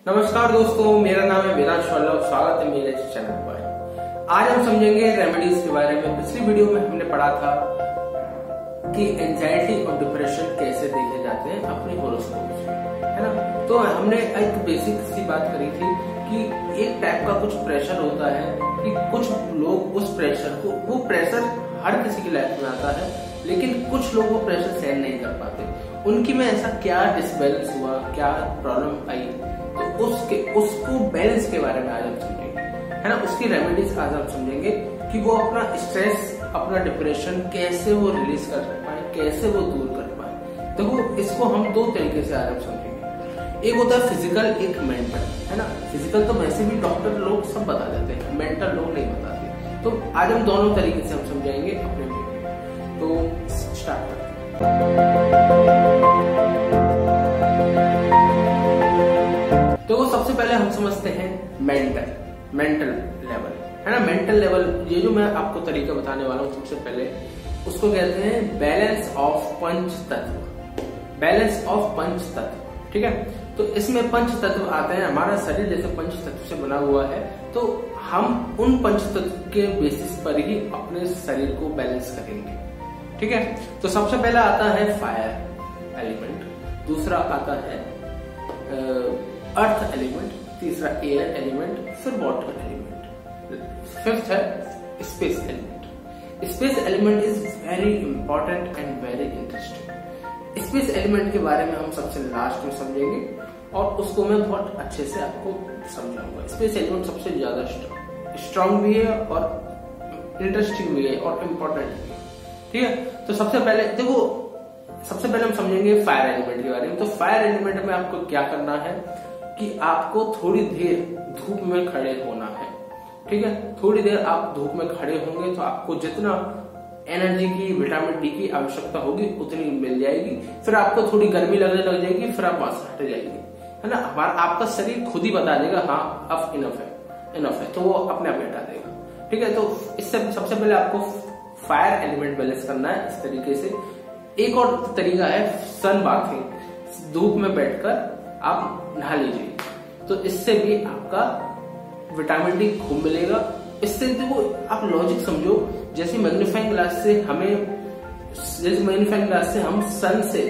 नमस्कार दोस्तों, मेरा नाम है विराज वल्लभ। स्वागत है मेरे चैनल पर। आज हम समझेंगे रेमेडीज के बारे में। पिछली वीडियो में हमने पढ़ा था कि एंजाइटी और डिप्रेशन कैसे देखे जाते हैं अपने होरोस्कोप से, है ना। तो हमने एक बेसिक सी बात करी थी कि एक टाइप का कुछ प्रेशर होता है कि कुछ लोग उस प्रेशर को, वो प्रेशर हर किसी की लाइफ में आता है, लेकिन कुछ लोग वो प्रेशर सहन नहीं कर पाते। उनकी में ऐसा क्या डिसबैलेंस हुआ, क्या प्रॉब्लम आई, तो उसको बैलेंस के बारे में आज हम समझेंगे, है ना। उसकी रेमेडीज आज हम समझेंगे कि वो अपना स्ट्रेस, अपना डिप्रेशन कैसे वो रिलीज कर पाए, कैसे वो दूर कर पाए। तो वो इसको हम दो तरीके से आज हम समझेंगे। एक होता है फिजिकल, एक मेंटल, है ना। फिजिकल तो वैसे भी डॉक्टर लोग सब बता देते हैं, मेंटल लोग नहीं बताते। तो आज हम दोनों तरीके से हम समझाएंगे अपने में। तो स्टार्ट करते हैं। तो सबसे पहले हम समझते हैं मेंटल लेवल, है ना। मेंटल लेवल, ये जो मैं आपको तरीका बताने वाला हूँ सबसे पहले, उसको कहते हैं बैलेंस ऑफ पंच तत्व। बैलेंस ऑफ पंच तत्व, ठीक है। तो इसमें पंच तत्व आते हैं। हमारा शरीर जैसे पंच तत्व से बना हुआ है, तो हम उन पंच तत्व के बेसिस पर ही अपने शरीर को बैलेंस करेंगे, ठीक है। तो सबसे पहला आता है फायर एलिमेंट, दूसरा आता है अर्थ एलिमेंट, तीसरा एयर एलिमेंट, फिर वाटर एलिमेंट, फिफ्थ है space element. Space element is very important and very interesting. Space element के बारे में हम सबसे लास्ट में समझेंगे और उसको मैं बहुत अच्छे से आपको समझाऊंगा। स्पेस एलिमेंट सबसे ज्यादा स्ट्रॉन्ग भी है और इंटरेस्टिंग भी है और इम्पोर्टेंट भी है, ठीक है। तो सबसे पहले देखो, सबसे पहले हम समझेंगे फायर एलिमेंट के बारे में। तो फायर एलिमेंट में आपको क्या करना है कि आपको थोड़ी देर धूप में खड़े होना है, ठीक है। थोड़ी देर आप धूप में खड़े होंगे तो आपको जितना एनर्जी की, विटामिन डी की आवश्यकता होगी उतनी मिल जाएगी। फिर आपको थोड़ी गर्मी लगने लग जाएगी, फिर आप वहां से हट जाएंगे, है ना। आपका शरीर खुद ही बता देगा हाँ अब इनफ है, तो वो अपने आप हटा देगा, ठीक है। तो इससे सबसे पहले आपको फायर एलिमेंट बैलेंस करना है इस तरीके से। एक और तरीका है सन बाथिंग, धूप में बैठकर आप नहा लीजिए, तो इससे भी आपका विटामिन डी खूब मिलेगा। इससे देखो, आप लॉजिक समझो, जैसे मैग्नीफाइंग ग्लास से हम सन से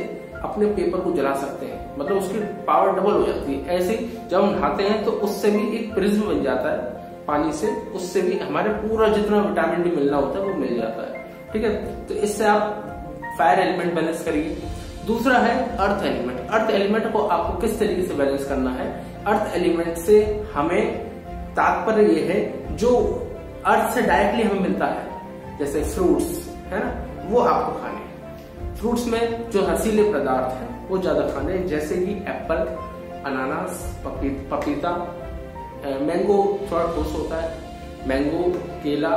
अपने पेपर को जला सकते हैं, मतलब उसकी पावर डबल हो जाती है। ऐसे जब हम नहाते हैं तो उससे भी एक प्रिज्म बन जाता है पानी से, उससे भी हमारे पूरा जितना विटामिन डी मिलना होता है वो मिल जाता है, ठीक है। तो इससे आप फायर एलिमेंट बैलेंस करिए। दूसरा है अर्थ एलिमेंट। अर्थ एलिमेंट को आपको किस तरीके से बैलेंस करना है? अर्थ एलिमेंट से हमें तात्पर्य ये है जो अर्थ से डायरेक्टली हमें मिलता है, जैसे फ्रूट्स, है ना, वो आपको खाने। फ्रूट्स में जो रसीले पदार्थ हैं वो ज्यादा खाने, जैसे कि एप्पल, अनानास, पपीता, मैंगो थोड़ा ठोस होता है, मैंगो, केला,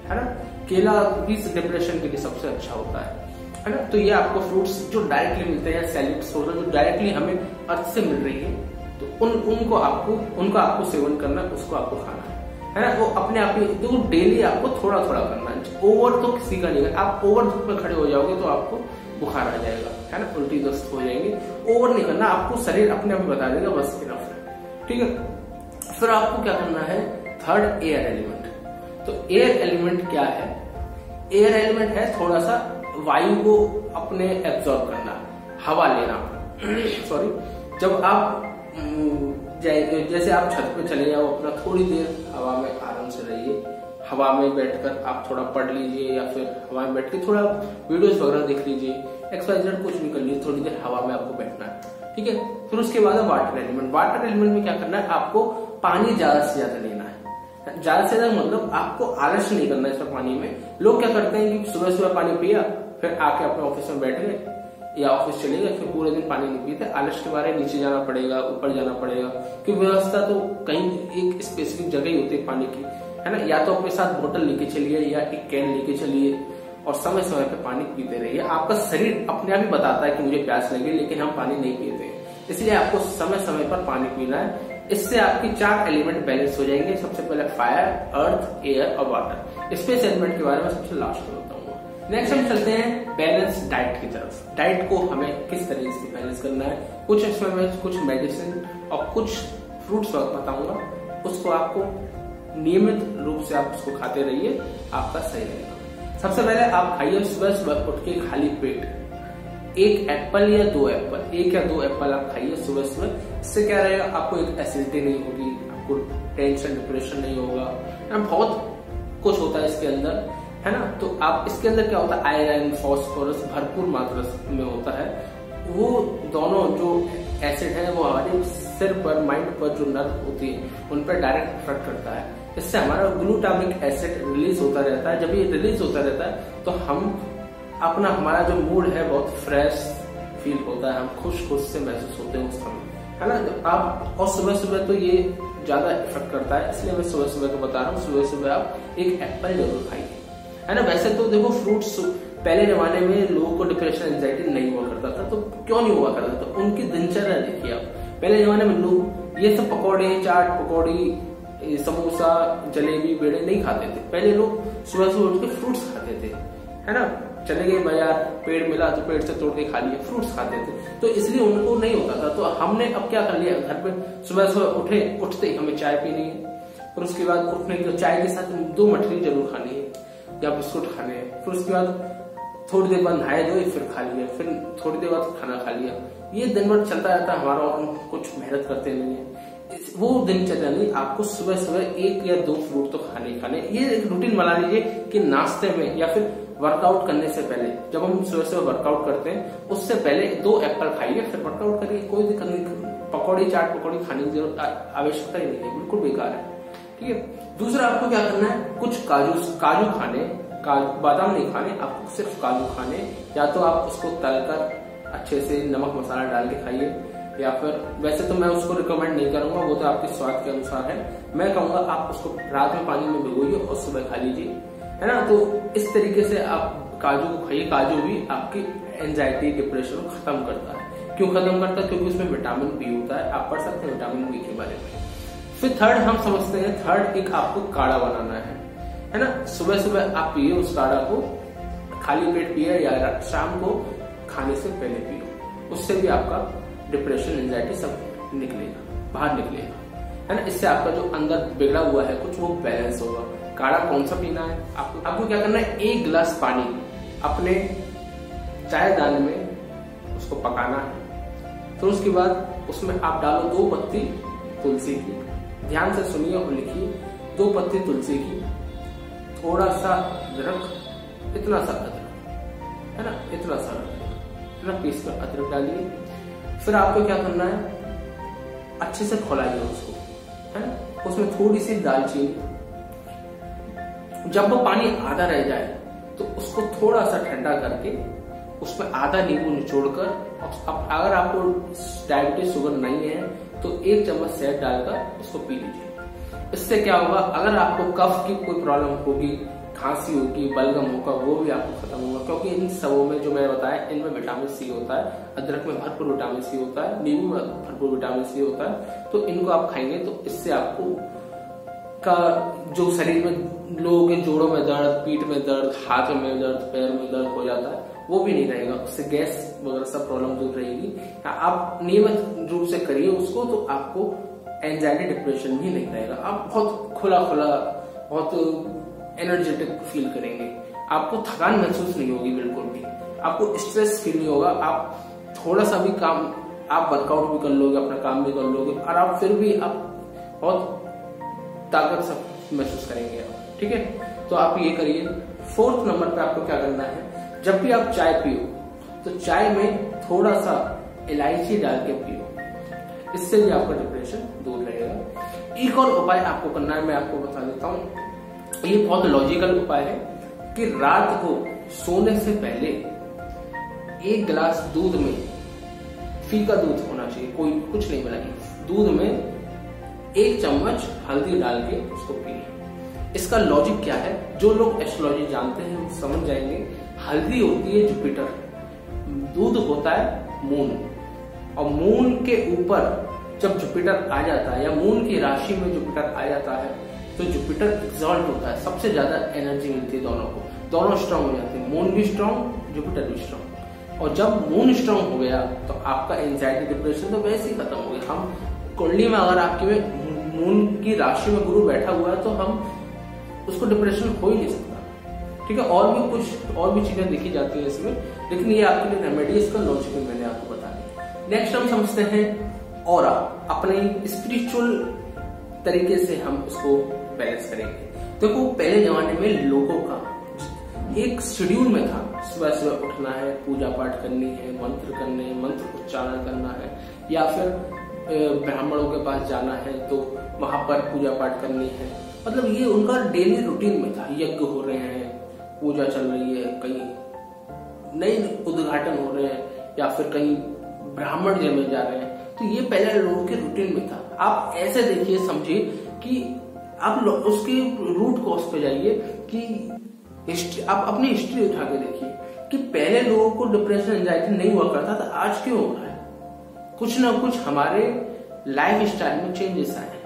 है ना। केला भी डिप्रेशन के लिए सबसे अच्छा होता है ना। तो ये आपको फ्रूट्स जो डायरेक्टली मिलते हैं, सैलिड्स होता है जो डायरेक्टली हमें अर्थ से मिल रही है, तो उनका आपको सेवन करना, उसको आपको खाना है ना। वो अपने आप ही देखो, डेली आपको थोड़ा थोड़ा करना है। ओवर तो किसी का नहीं है। आप ओवर धूप में खड़े हो जाओगे तो आपको बुखार आ जाएगा, है ना, उल्टी दस्त हो जाएंगे। ओवर नहीं करना, आपको शरीर अपने आप बता देगा बस इनफ है, ठीक है। फिर आपको क्या करना है? Third, air element. तो एयर एलिमेंट क्या है? एयर एलिमेंट है थोड़ा सा वायु को अपने एब्जॉर्ब करना, हवा लेना। सॉरी, जब आप जैसे आप छत पे चले जाओ, अपना थोड़ी देर हवा में आराम से रहिए। हवा में बैठकर आप थोड़ा पढ़ लीजिए, या फिर हवा में बैठ के थोड़ा वीडियोस वगैरह देख लीजिए, एक्सरसाइज कुछ भी कर लीजिए, थोड़ी देर हवा में आपको बैठना है, ठीक है। फिर उसके बाद वाटर एलिमेंट। वाटर एलिमेंट में क्या करना है? आपको पानी ज्यादा से ज्यादा लेना है। ज्यादा से ज्यादा मतलब आपको आलस नहीं करना है इसमें पानी में। लोग क्या करते हैं कि सुबह सुबह पानी पिया, फिर आके अपने ऑफिस में बैठ गए या ऑफिस चले गए, फिर पूरे दिन पानी नहीं पीते। आलस के बारे नीचे जाना पड़ेगा, ऊपर जाना पड़ेगा, क्योंकि व्यवस्था तो कहीं एक स्पेसिफिक जगह ही होती है पानी की, है ना। या तो अपने साथ बोतल लेके चलिए या एक कैन लेके चलिए और समय समय पे पानी पीते रहिए। आपका शरीर अपने आप ही बताता है कि मुझे प्यास लगी, लेकिन हम पानी नहीं पीते, इसलिए आपको समय समय पर पानी पीना है। इससे आपकी 4 एलिमेंट बैलेंस हो जाएंगे। सबसे पहले फायर, अर्थ, एयर और वाटर। स्पेस एलिमेंट के बारे में सबसे लास्ट में बताऊंगा। नेक्स्ट हम चलते हैं बैलेंस डाइट की तरफ। डाइट को हमें किस तरीके से बैलेंस करना है। कुछ इसमें कुछ मेडिसिन और कुछ फ्रूट्स बताऊंगा, उसको आपको नियमित रूप से आप उसको खाते रहिए, आपका सही रहेगा। सबसे पहले आप खाइए सुबह सुबह उठ के खाली पेट 1 एप्पल या 2 एप्पल, 1 या 2 एप्पल आप खाइए सुबह सुबह। इससे क्या रहेगा, आपको एक एसिडिटी नहीं होगी, आपको टेंशन डिप्रेशन नहीं होगा, बहुत कुछ होता है इसके अंदर, है ना। तो आप इसके अंदर क्या होता है, आयरन फॉस्फोरस भरपूर मात्रा में होता है। वो दोनों जो एसिड है वो हमारे सिर पर, माइंड पर जो नर्व होती है उन पर डायरेक्ट इफेक्ट करता है। इससे हमारा ग्लूटामिक एसिड रिलीज होता रहता है। जब ये रिलीज होता रहता है तो हम अपना, हमारा जो मूड है बहुत फ्रेश फील होता है, हम खुश से महसूस होते हैं उस समय, है ना। तो आप, और सुबह सुबह तो ये ज्यादा इफेक्ट करता है, इसलिए मैं सुबह सुबह को बता रहा हूँ, सुबह सुबह आप 1 एप्पल जरूर खाइए, है ना। वैसे तो देखो फ्रूट्स पहले जमाने में लोगों को डिप्रेशन एंजाइटी नहीं हुआ करता था, तो क्यों नहीं हुआ करता था, उनकी दिनचर्या देखिए आप। पहले जमाने में लोग ये सब पकौड़े, चाट पकौड़ी, समोसा, जलेबी, बेड़े नहीं खाते थे। पहले लोग सुबह सुबह उठ के फ्रूट्स खाते थे, है ना। चले गए बाजार, पेड़ मिला तो पेड़ से तोड़ के खा लिए, फ्रूट्स खाते थे, तो इसलिए उनको नहीं होता था। तो हमने अब क्या कर लिया, घर पे सुबह सुबह उठते ही हमें चाय पीनी है, और उसके बाद उठने के चाय के साथ 2 मठरी जरूर खानी है या बिस्कुट खाने हैं, फिर उसके बाद थोड़ी देर बाद नहाए धोए, फिर खा लिया, फिर थोड़ी देर बाद खाना खा लिया। ये दिन भर चलता रहता है हमारा, और हम कुछ मेहनत करते नहीं है, वो दिनचर्या नहीं। आपको सुबह सुबह 1 या 2 फ्रूट तो खाने ही खाने। ये एक रूटीन बना लीजिए कि नाश्ते में या फिर वर्कआउट करने से पहले, जब हम सुबह सुबह वर्कआउट करते हैं उससे पहले 2 एप्पल खाइए, फिर वर्कआउट करिए, कोई दिक्कत नहीं। पकौड़ी चाट पकौड़ी खाने की आवश्यकता ही नहीं है, बिल्कुल बेकार है, ठीक है। दूसरा आपको क्या करना है, कुछ काजू खाने, बादाम नहीं खाने, आपको सिर्फ काजू खाने। या तो आप उसको तलकर अच्छे से नमक मसाला डाल के खाइए, या फिर वैसे तो मैं उसको रिकमेंड नहीं करूंगा, वो तो आपके स्वाद के अनुसार है। मैं कहूंगा आप उसको रात में पानी में भिगोइए और सुबह खा लीजिए, है ना। तो इस तरीके से आप काजू को खाइए। काजू भी आपकी एंजाइटी डिप्रेशन को खत्म करता है। क्यों खत्म करता है, क्योंकि उसमें विटामिन बी होता है। आप पढ़ सकते हैं विटामिन बी के बारे में। फिर थर्ड हम समझते हैं, थर्ड एक आपको काढ़ा बनाना है ना। सुबह सुबह आप पिए उस काढ़ा को, खाली पेट पिए या शाम को खाने से पहले पिए, उससे भी आपका डिप्रेशन एंजाइटी सब निकलेगा, बाहर निकलेगा, है ना। इससे आपका जो अंदर बिगड़ा हुआ है कुछ, वो बैलेंस होगा। काढ़ा कौन सा पीना है, आपको क्या करना है, 1 गिलास पानी अपने चायदान में उसको पकाना है। फिर उसके बाद उसमें आप डालो 2 पत्ती तुलसी की, ध्यान से सुनिए और लिखिए, 2 पत्ती तुलसी की, थोड़ा सा अदरक, इतना सा अदरक, है ना, इतना सा अदरक पीस कर अदरक डालिए। फिर आपको क्या करना है, अच्छे से खौलाइए उसको, है ना। उसमें थोड़ी सी दालचीनी, जब वो पानी आधा रह जाए तो उसको थोड़ा सा ठंडा करके उसमें आधा नींबू निचोड़कर, अगर आपको डायबिटीज शुगर नहीं है तो 1 चम्मच शहद डालकर उसको पी लीजिए। इससे क्या होगा, अगर आपको कफ की कोई प्रॉब्लम होगी, खांसी होगी, बलगम होगा, वो भी आपको खत्म होगा। क्योंकि इन सबों में जो मैंने बताया, इनमें विटामिन सी होता है, अदरक में भरपूर विटामिन सी होता है, नींबू में भरपूर विटामिन सी होता है। तो इनको आप खाएंगे तो इससे आपको का जो शरीर में लोगों के जोड़ों में दर्द, पीठ में दर्द, हाथ में दर्द, पैर में दर्द हो जाता है, वो भी नहीं रहेगा। उससे गैस वगैरह सब प्रॉब्लम दूर रहेगी। आप नियमित रूप से करिए उसको, तो आपको एंजाइटी डिप्रेशन भी नहीं रहेगा। आप बहुत खुला बहुत एनर्जेटिक फील करेंगे, आपको थकान महसूस नहीं होगी बिल्कुल भी, आपको स्ट्रेस फील नहीं होगा। आप थोड़ा सा भी काम, आप वर्कआउट भी कर लोगे, अपना काम भी कर लोगे, और आप फिर भी आप बहुत ताकत से महसूस करेंगे आप, ठीक है। तो आप ये करिए। 4th नंबर पे आपको क्या करना है, जब भी आप चाय पियो तो चाय में थोड़ा सा इलायची डाल के पियो, इससे भी आपका डिप्रेशन दूर रहेगा। एक और उपाय आपको करना है, मैं आपको बता देता हूँ। ये बहुत लॉजिकल उपाय है कि रात को सोने से पहले 1 गिलास दूध में, फीका दूध होना चाहिए, कोई कुछ नहीं बनाइए, दूध में 1 चम्मच हल्दी डाल के उसको पिए। इसका लॉजिक क्या है, जो लोग एस्ट्रोलॉजी जानते हैं वो समझ जाएंगे। हल्दी होती है जुपिटर, दूध होता है मून, और मून के ऊपर जब जुपिटर आ जाता है, या मून की राशि में जुपिटर आ जाता है, तो जुपिटर एक्सॉल्ट होता है, सबसे ज्यादा एनर्जी मिलती है दोनों को, दोनों स्ट्रांग हो जाते हैं, मून भी स्ट्रांग, जुपिटर भी स्ट्रांग। और जब मून स्ट्रांग हो गया तो आपका एंजाइटी डिप्रेशन तो वैसे ही खत्म हो गया। हम कुंडली में अगर आपके में मून की राशि में गुरु बैठा हुआ है तो हम उसको डिप्रेशन हो ही नहीं सकता। ठीक है, और भी चीजें देखी जाती है इसमें, लेकिन ये आपके लिए रेमेडी इसका लॉजिक मैंने आपको बता दी। नेक्स्ट हम समझते हैं ऑरा। अपने स्पिरिचुअल तरीके से हम उसको बैलेंस करेंगे। देखो पहले जमाने में लोगों का एक शेड्यूल में था, सुबह सुबह उठना है, पूजा पाठ करनी है, मंत्र करने, मंत्र उच्चारण करना है, या फिर ब्राह्मणों के पास जाना है तो वहां पर पूजा पाठ करनी है। मतलब ये उनका डेली रूटीन में था। यज्ञ हो रहे हैं, पूजा चल रही है, कहीं नए उद्घाटन हो रहे हैं, या फिर कहीं ब्राह्मण जय में जा रहे हैं। तो ये पहले लोगों के रूटीन में था। आप ऐसे देखिए, समझिए कि आप उसके रूट कॉज पे जाइए कि आप अपनी हिस्ट्री उठा के देखिए कि पहले लोगों को डिप्रेशन एंजाइटी नहीं हुआ करता था, आज क्यों हो रहा है? कुछ ना कुछ हमारे लाइफ स्टाइल में चेंजेस आए हैं।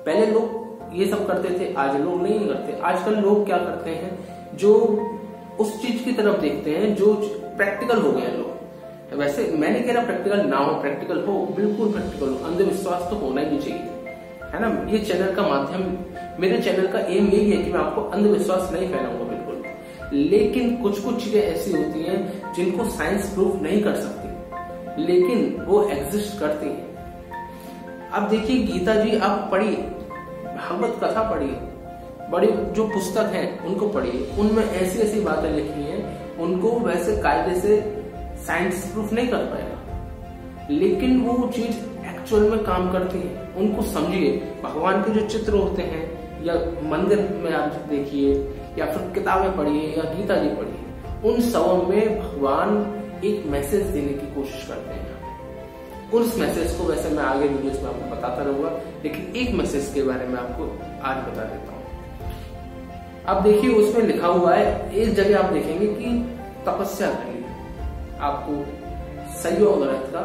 पहले लोग ये सब करते थे, आज लोग नहीं करते। आजकल लोग क्या करते हैं, जो उस चीज की तरफ देखते हैं जो प्रैक्टिकल हो गए लोग। वैसे मैं नहीं कह रहा प्रैक्टिकल ना हो, प्रैक्टिकल हो, बिल्कुल प्रैक्टिकल हो। अंधविश्वास तो होना ही नहीं चाहिए, है ना। ये चैनल का माध्यम, मेरे चैनल का एम यही है कि मैं आपको अंधविश्वास नहीं फैलाऊंगा बिल्कुल, लेकिन कुछ चीजें ऐसी होती हैं जिनको साइंस प्रूफ नहीं कर सकती, लेकिन वो एग्जिस्ट करती हैं। अब देखिए गीता जी आप पढ़िए, भागवत कथा पढ़िए, बड़ी जो पुस्तक है उनको पढ़िए, उनमें ऐसी ऐसी बातें लिखी हैं, उनको वैसे कायदे से साइंस प्रूफ नहीं कर पाएगा, लेकिन वो चीज एक्चुअल में काम करती है। उनको समझिए। भगवान के जो चित्र होते हैं, या मंदिर में आप देखिए, या फिर किताबें पढ़िए, या गीता जी पढ़िए, उन सब में भगवान एक मैसेज देने की कोशिश करते हैं। उस मैसेज को वैसे मैं आगे वीडियोस में आपको बताता रहूंगा, लेकिन एक मैसेज के बारे में आपको आज बता देता हूँ। अब देखिए उसमें लिखा हुआ है, इस जगह आप देखेंगे कि तपस्या करिए, आपको संयोग ग्रंथ का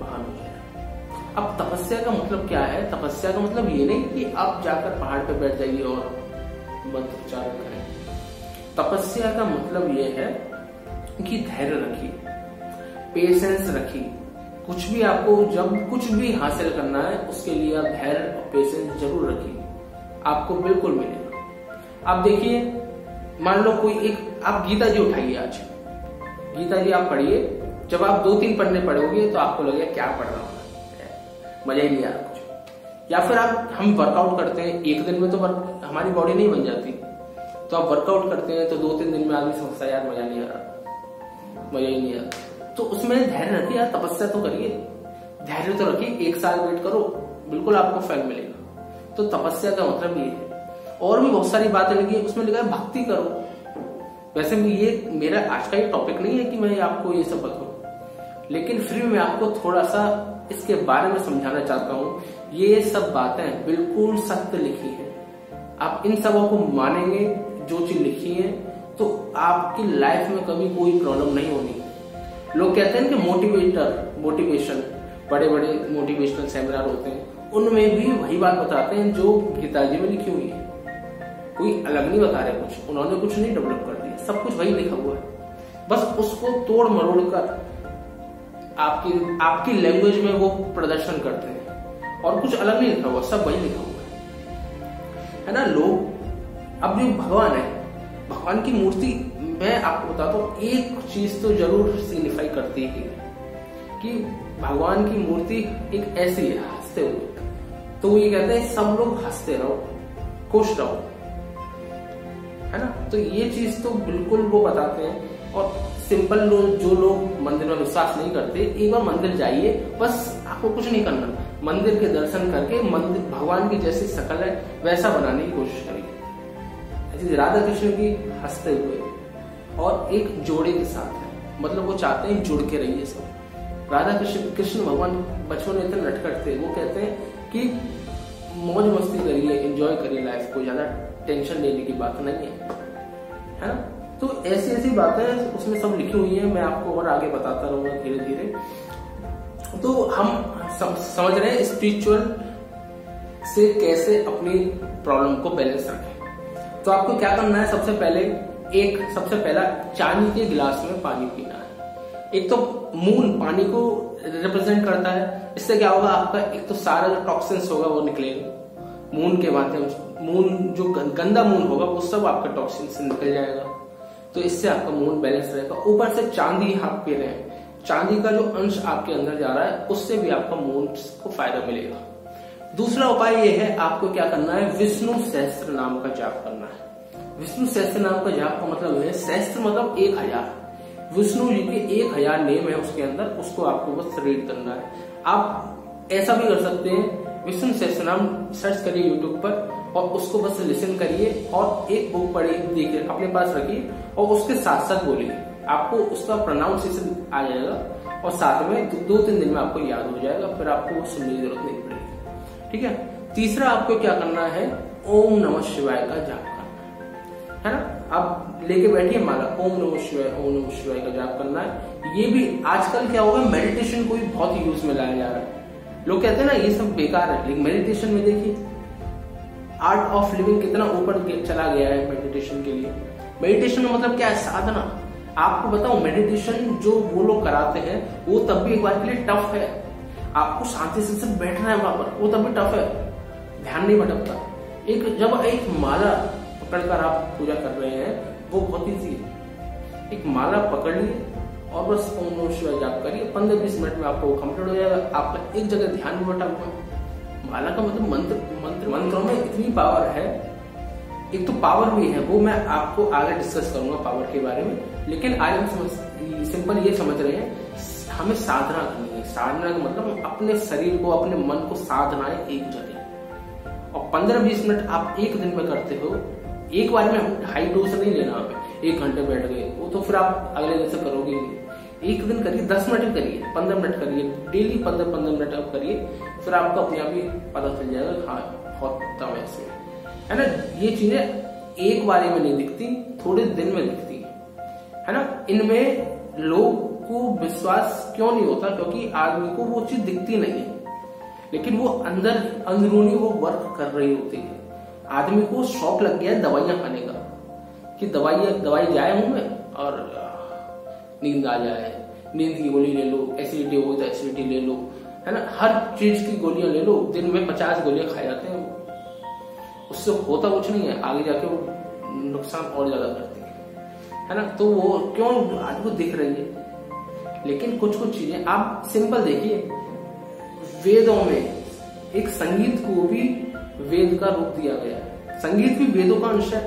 महान हो जाएगा। अब तपस्या का मतलब क्या है? तपस्या का मतलब ये नहीं कि आप जाकर पहाड़ पे बैठ जाइए और मंत्र उच्चारण करें। तपस्या का मतलब ये है कि धैर्य रखिए, पेशेंस रखिए। कुछ भी आपको जब कुछ भी हासिल करना है उसके लिए आप धैर्य और पेशेंस जरूर रखिए, आपको बिल्कुल मिलेगा। आप देखिए, मान लो कोई एक, आप गीता जी उठाइए, आज गीता जी आप पढ़िए, जब आप 2-3 पन्ने पढ़ोगे तो आपको लगेगा क्या पढ़ रहा हूं, मजा ही नहीं आ रहा कुछ। या फिर हम वर्कआउट करते हैं, एक दिन में तो हमारी बॉडी नहीं बन जाती, तो आप वर्कआउट करते हैं तो 2-3 दिन में आदमी समझता है यार मजा नहीं आ रहा, मजा ही नहीं आ रहा। तो उसमें धैर्य रखिए यार, तपस्या तो करिए, धैर्य तो रखिए, 1 साल वेट करो, बिल्कुल आपको फल मिलेगा। तो तपस्या का मतलब ये है। और भी बहुत सारी बातें लिखी है, उसमें लिखा है भक्ति करो। वैसे ये मेरा आज का टॉपिक नहीं है कि मैं आपको ये सब बताऊं, लेकिन फिर मैं आपको थोड़ा सा इसके बारे में समझाना चाहता हूँ। ये सब बातें बिल्कुल सत्य लिखी है, आप इन सबों को मानेंगे जो चीज लिखी है तो आपकी लाइफ में कभी कोई प्रॉब्लम नहीं होनी। लोग कहते हैं कि मोटिवेशन, बड़े बड़े मोटिवेशनल सेमिनार होते हैं, उनमें भी वही बात बताते हैं जो गीता जी में लिखी हुई है। कोई अलग नहीं बता रहे कुछ, उन्होंने कुछ नहीं डेवलप कर दिया, सब कुछ वही लिखा हुआ है। बस उसको तोड़ मरोड़ कर आपकी लैंग्वेज में वो प्रदर्शन करते हैं, और कुछ अलग नहीं लिखा हुआ, सब वही लिखा हुआ है ना। लोग, अब जो भगवान है, भगवान की मूर्ति मैं आपको बताता हूँ, एक चीज तो जरूर सिग्निफाई करती है कि भगवान की मूर्ति एक ऐसी है, हंसते हुए। तो वो ये कहते हैं सब लोग हंसते रहो, खुश रहो, है ना। तो ये चीज तो बिल्कुल वो बताते हैं। और सिंपल लोग, जो लोग मंदिर में विश्वास नहीं करते, एक बार मंदिर जाइए, बस आपको कुछ नहीं करना, मंदिर के दर्शन करके मंदिर भगवान की जैसी शक्ल है वैसा बनाने की कोशिश करिए। ऐसी राधा कृष्ण की हंसते हुए और एक जोड़े के साथ है, मतलब वो चाहते हैं जुड़ के रहिए सब। राधा कृष्ण भगवान बचपन में इतने नटखट थे, वो कहते हैं कि मौज मस्ती करिए, एंजॉय करिए लाइफ को, ज्यादा टेंशन लेने की बात नहीं है ना। तो ऐसी ऐसी बातें उसमें सब लिखी हुई हैं, मैं आपको और आगे बताता रहूंगा धीरे धीरे। तो हम समझ रहे हैं स्पिरिचुअल से कैसे अपनी प्रॉब्लम को बैलेंस रखें। तो आपको क्या करना है, सबसे पहला चांदी के गिलास में पानी पीना है। एक तो मून पानी को रिप्रेजेंट करता है। इससे क्या होगा, आपका एक तो सारा जो टॉक्सिन्स होगा वो निकलेगा मून के माध्यम से। मून जो गंदा मून होगा वो सब आपका टॉक्सिन से निकल जाएगा, तो इससे आपका मून बैलेंस रहेगा। ऊपर से चांदी आप पी रहे हैं, चांदी का जो अंश आपके अंदर जा रहा है उससे भी आपका मून को फायदा मिलेगा। दूसरा उपाय ये है, आपको क्या करना है, विष्णु सहस्त्र नाम का जाप करना है। विष्णु सहस्त्र नाम का जाप का मतलब है, सहस्त्र मतलब 1000, विष्णु जी के 1000 नेम है उसके अंदर, उसको आपको बस रीड करना है। आप ऐसा भी कर सकते हैं, विष्णु सहस्त्र नाम सर्च करिए यूट्यूब पर और उसको बस लिसन करिए और एक बुक पढ़िए, देखिए अपने पास रखिए और उसके साथ साथ बोलिए, आपको उसका प्रोनाउंसिएशन आ जाएगा और साथ में 2-3 दिन में आपको याद हो जाएगा, फिर आपको वो सुनने की जरूरत नहीं पड़ेगी। ठीक है। तीसरा आपको क्या करना है, ओम नमः शिवाय का जाप करना है ना। आप लेके बैठिए माला, ओम नमः शिवाय का जाप करना है। ये भी आजकल क्या होगा, मेडिटेशन को भी बहुत यूज में लाया जा रहा है। लोग कहते हैं ना ये सब बेकार है, लेकिन मेडिटेशन में देखिए आर्ट ऑफ लिविंग कितना ऊपर चला गया है मेडिटेशन के लिए। मेडिटेशन में मतलब क्या है, साधना। आपको बताऊं, मेडिटेशन जो वो लोग कराते हैं वो तब भी एक बार के लिए टफ है। आपको शांति से सिर्फ बैठना है वहां पर, वो तब भी टफ है, ध्यान नहीं भटकता। जब एक माला पकड़कर आप पूजा कर रहे हैं वो बहुत ईजी है। एक माला पकड़ लिए और बस ओम नमः शिवाय जाप करिए, 15-20 मिनट में आपको कंप्लीट हो जाएगा। आपका एक जगह ध्यान भी बटा हुआ है। माला का मतलब मंत्रों में इतनी पावर है, एक तो पावर भी है, वो मैं आपको आगे डिस्कस करूंगा पावर के बारे में। लेकिन आज हम सिंपल ये समझ रहे हैं, हमें साधना करनी है। साधना का मतलब अपने शरीर को, अपने मन को साधना है एक जगह, और 15-20 मिनट आप एक दिन में करते हो। एक बार में हाई डोज नहीं लेना, आप 1 घंटे बैठ गए वो तो फिर आप अगले दिन से करोगे नहीं। एक दिन करिए, 10 मिनट करिए, 15 मिनट करिए, डेली 15-15 मिनट आप करिए, फिर आपको अपने आप ही पता चल जाएगा हाँ बहुत तब ऐसे है ना। ये चीजें एक बारे में नहीं दिखती, थोड़े दिन में दिखती है ना। इनमें लोग को विश्वास क्यों नहीं होता, क्योंकि आदमी को वो चीज दिखती नहीं है, लेकिन वो अंदरूनी वो वर्क कर रही होती है। आदमी को शौक लग गया है दवाइयां खाने का, कि दवाई जाए मुंह में और नींद आ जाए, नींद की गोली ले लो, एसिडिटी हो तो एसिडिटी ले लो, है ना। हर चीज की गोलियां ले लो, दिन में 50 गोलियां खाई जाते हैं, उससे होता कुछ नहीं है, आगे जाके वो नुकसान और ज्यादा करती है ना। तो वो क्यों आज को दिख रही है, लेकिन कुछ चीजें आप सिंपल देखिए। वेदों में एक संगीत को भी वेद का रूप दिया गया है, संगीत भी वेदों का अंश है।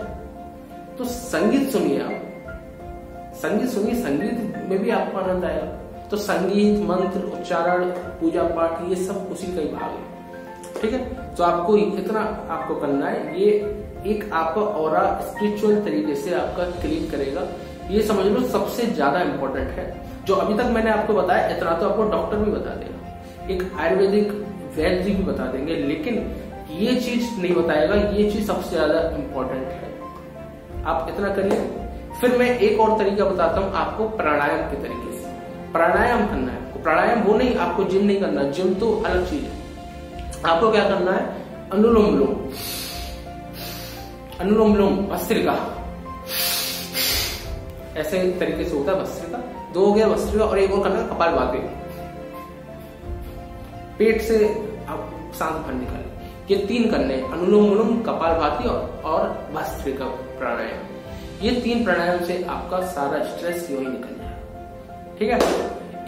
तो संगीत सुनिए, आप संगीत सुनिए, संगीत में भी आपको आनंद आएगा। तो संगीत, मंत्र, उच्चारण, पूजा पाठ, ये सब उसी का ही भाग है। ठीक है। तो आपको इतना आपको करना है, ये एक आपका ऑरा स्पिरिचुअल तरीके से आपका क्लीन करेगा। ये समझ लो सबसे ज्यादा इंपॉर्टेंट है। जो अभी तक मैंने आपको बताया इतना तो आपको डॉक्टर भी बता देगा, एक आयुर्वेदिक वैद्य जी भी बता देंगे, लेकिन ये चीज नहीं बताएगा। ये चीज सबसे ज्यादा इंपॉर्टेंट है। आप इतना करिए। फिर मैं एक और तरीका बताता हूँ आपको, प्राणायाम के तरीके से। प्राणायाम करना है, प्राणायाम वो नहीं, आपको जिम नहीं करना, जिम तो अलग चीज है। आपको क्या करना है, अनुलोम विलोम, भस्त्रिका, ऐसे तरीके से होता है भस्त्रिका। 2 हो गया भस्त्रिका, और एक और करना है कपालभाति। पेट से आप सांस बाहर निकालें, ये 3 करने, अनुलोम विलोम, कपालभाति और भस्त्रिका प्राणायाम। ये 3 प्राणायाम से आपका सारा स्ट्रेस यूं ही निकल जाएगा। ठीक है।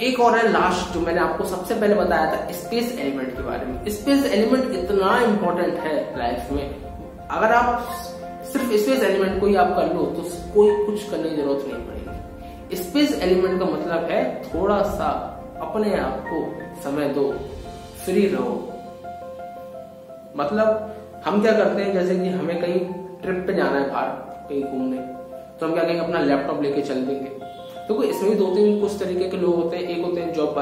एक और है लास्ट, जो मैंने आपको सबसे पहले बताया था, स्पेस एलिमेंट के बारे में। स्पेस एलिमेंट इतना इंपॉर्टेंट है लाइफ में। अगर आप सिर्फ स्पेस एलिमेंट को ही आप कर लो तो कोई कुछ करने की जरूरत नहीं पड़ेगी। स्पेस एलिमेंट का मतलब है थोड़ा सा अपने आप को समय दो, फ्री रहो। मतलब हम क्या करते हैं, जैसे कि हमें कहीं ट्रिप पे जाना है बाहर कहीं घूमने, तो हम क्या कहेंगे, अपना लैपटॉप लेके चल देंगे। तो इसमें भी 2-3 कुछ तरीके के लोग होते हैं। एक होते हैं जॉब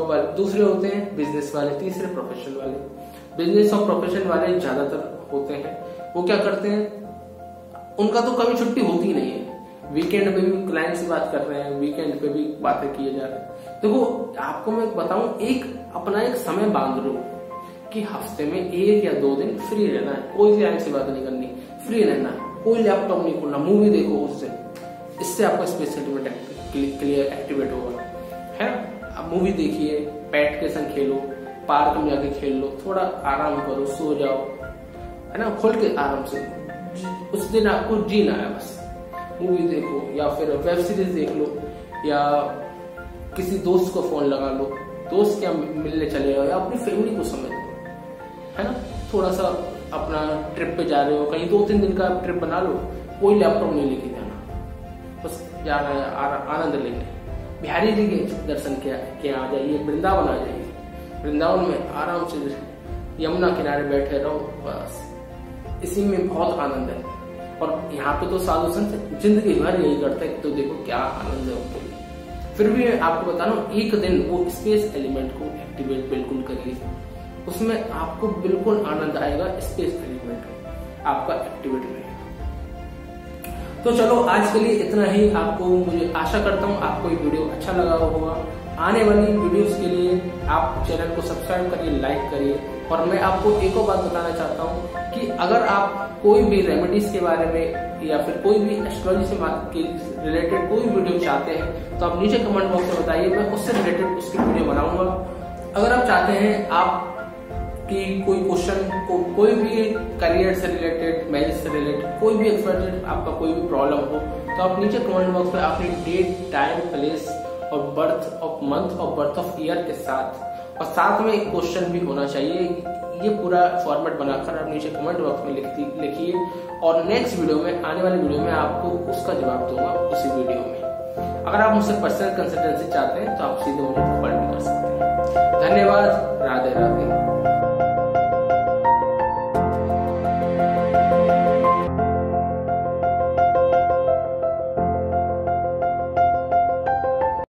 वाले, दूसरे होते हैं बिजनेस वाले, तीसरे प्रोफेशन वाले। बिजनेस और प्रोफेशन वाले ज्यादातर होते हैं, वो क्या करते हैं, उनका तो कभी छुट्टी होती नहीं है। वीकेंड पे भी क्लाइंट से बात कर रहे हैं, वीकेंड पे भी बातें किए जा रहे हैं। देखो आपको मैं बताऊं, अपना एक समय बांध लो कि हफ्ते में 1 या 2 दिन फ्री रहना है, कोई क्लाइंट से बात नहीं करनी, फ्री रहना है, कोई लैपटॉप नहीं खोलना, मूवी देखो उस दिन। इससे आपका स्पेस एलिमेंट क्लियर एक्टिवेट होगा। है ना। अब मूवी देखिए, पेट के संग खेलो, पार्क में जाके खेल लो, थोड़ा आराम करो, सो जाओ, है ना, खोल के आराम से। उस दिन आपको जीना है बस। मूवी देखो या फिर वेब सीरीज देख लो, या किसी दोस्त को फोन लगा लो, दोस्त क्या मिलने चले जाओ, या अपनी फैमिली को समय दो, है ना। थोड़ा सा अपना ट्रिप पे जा रहे हो कहीं, 2-3 दिन का ट्रिप बना लो, कोई लैपटॉप नहीं लेके जाना, बस जाना है आनंद लेने। बिहारी जी के दर्शन किया आ जाइए, वृंदावन आ जाइए, वृंदावन में आराम से यमुना किनारे बैठे रहो, बस इसी में बहुत आनंद है। और यहाँ पे तो साधु संत जिंदगी भर यही करते हैं, तो देखो क्या आनंद है उनके लिए। फिर भी आपको बता रहा हूँ, एक दिन वो स्पेस एलिमेंट को एक्टिवेट बिल्कुल करिए, उसमें आपको बिल्कुल आनंद आएगा। स्पेस एलिमेंट आपका एक्टिवेट रहेगा। तो चलो आज के लिए इतना ही। आपको, मुझे आशा करता हूँ आपको ये वीडियो अच्छा लगा होगा। आने वाली वीडियोस के लिए आप चैनल को सब्सक्राइब करिए, लाइक करिए। और मैं आपको एक और बात बताना चाहता हूँ कि अगर आप कोई भी रेमेडीज के बारे में या फिर कोई भी एस्ट्रोलॉजी से के रिलेटेड कोई वीडियो चाहते हैं तो आप नीचे कमेंट बॉक्स में बताइए, मैं उससे रिलेटेड उसकी वीडियो बनाऊंगा। अगर आप चाहते हैं आप कि कोई क्वेश्चन को, कोई भी करियर से रिलेटेड, मैरिज से रिलेटेड, कोई भी एक्सपर्ट आपका कोई भी प्रॉब्लम हो, तो आप नीचे कमेंट बॉक्स में अपनी डेट, टाइम, प्लेस और बर्थ ऑफ मंथ और बर्थ ऑफ ईयर के साथ, और साथ में एक क्वेश्चन भी होना चाहिए। ये पूरा फॉर्मेट बनाकर आप नीचे कमेंट बॉक्स में लिखिए, और नेक्स्ट वीडियो में, आने वाली वीडियो में आपको उसका जवाब दूंगा उसी वीडियो में। अगर आप मुझसे पर्सनल कंसल्टेंसी चाहते हैं तो आप सीधे मुझे कॉल भी कर सकते हैं। धन्यवाद।